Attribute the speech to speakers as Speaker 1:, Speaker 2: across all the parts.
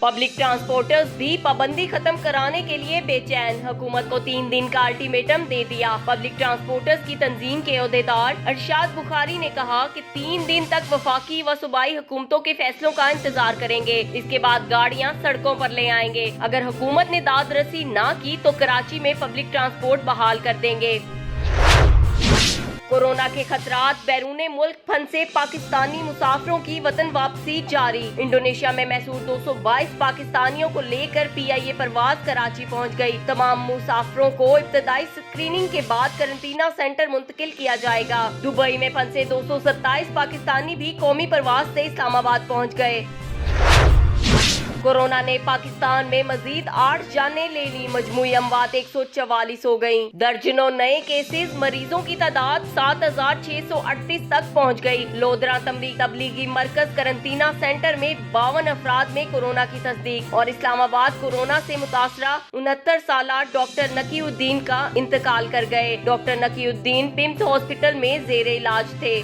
Speaker 1: Public transporters भी पाबंदी खत्म कराने के लिए बेचैन, हुकूमत को 3 दिन का अल्टीमेटम दे दिया। पब्लिक ट्रांसपोर्टर्स की तंजीम के ओहदेदार अरशाद बुखारी ने कहा कि 3 दिन तक वफाकी व सूबाई हुकूमतों के फैसलों का इंतजार करेंगे, इसके बाद गाड़ियां सड़कों पर ले आएंगे। अगर हुकूमत ने दाद रसी ना की तो कराची में पब्लिक ट्रांसपोर्ट बहाल कर देंगे। कोरोना के खतरात, बैरूने मुल्क फंसे पाकिस्तानी मुसाफिरों की वतन वापसी जारी। इंडोनेशिया में महसूर 222 पाकिस्तानियों को लेकर PIA परवाज कराची पहुंच गई। तमाम मुसाफिरों को इब्तदाई स्क्रीनिंग के बाद करंटीना सेंटर मुंतकिल किया जाएगा। दुबई में फंसे 227 पाकिस्तानी भी कौमी परवाज से इस्लामाबाद पहुंच गए। कोरोना ने पाकिस्तान में मजीद 8 जानें ले ली, मजमूई अमवात 144 हो गयी। दर्जनों नए केसेस, मरीजों की तादाद 7638 तक पहुंच गई। लोधरा तबलीगी मरकज करंटीना सेंटर में 52 अफराद में कोरोना की तस्दीक और इस्लामाबाद कोरोना से मुतासरा 69 साला डॉक्टर नकीउद्दीन का इंतकाल कर गए। डॉक्टर नकीउद्दीन पिम्स हॉस्पिटल में जेरे इलाज थे।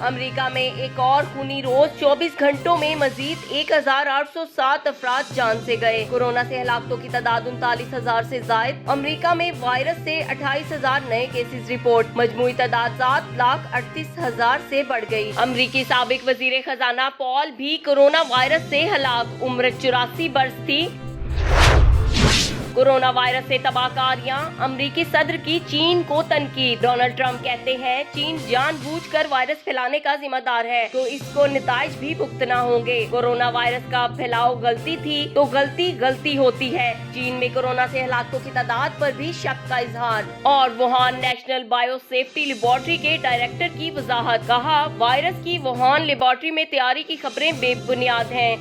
Speaker 1: अमेरिका में एक और खूनी रोज, 24 घंटों में मजीद 1807 अफराद जान से गए। कोरोना से हलाकतों की तादाद 39,000 से जायद। अमेरिका में वायरस से 28,000 नए केसेस रिपोर्ट, मजमूई तादाद 7,38,000 से बढ़ गई। अमेरिकी साबिक वजीर खजाना पॉल भी कोरोना वायरस से हलाक, उम्र 84 बरस थी। कोरोना वायरस से तबाहकारियां, अमरीकी सदर की चीन को तनकीद। डोनाल्ड ट्रंप कहते हैं चीन जानबूझकर वायरस फैलाने का जिम्मेदार है तो इसको नताइज भी भुगतना होंगे। कोरोना वायरस का फैलाव गलती थी तो गलती होती है। चीन में कोरोना से हलाकतों की तादाद पर भी शक का इजहार। और Wuhan national bio safety laboratory के डायरेक्टर की वजाहत, कहा वायरस की वुहान लेबोरेटरी में तैयारी की खबरें बेबुनियाद हैं।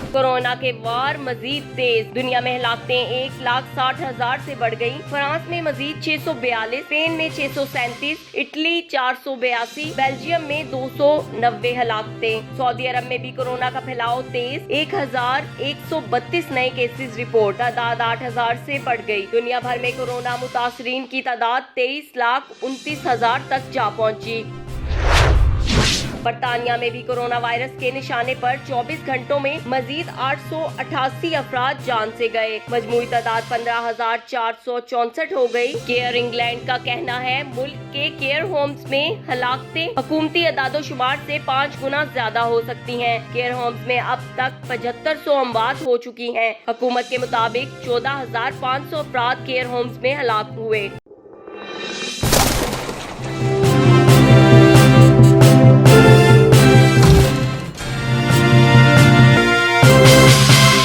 Speaker 1: कोरोना के वार मजीद तेज, दुनिया में हलाकतें 1,60,000 से बढ़ गयी। फ्रांस में मजीद 642, स्पेन में 637, इटली 482, बेल्जियम में 290 हलाकतें। सऊदी अरब में भी कोरोना का फैलाव तेज, 1,132 नए केसेस रिपोर्ट, तादाद 8,000 से बढ़ गई। दुनिया भर में कोरोना मुतासरीन की तादाद 23,29,000 तक जा पहुंची। बरतानिया में भी कोरोना वायरस के निशाने पर 24 घंटों में मजीद 888 अफराद जान से गए। मजमूई तादाद 15,464 हो गई। केयर इंग्लैंड का कहना है मुल्क के केयर होम्स में हलाकतें हुकूमती अदादोशुमार से 5 गुना ज्यादा हो सकती हैं। केयर होम्स में अब तक 7500 अमवात हो चुकी हैं। हुकूमत के मुताबिक 14,500 अफराद केयर होम्स में हलाक हुए।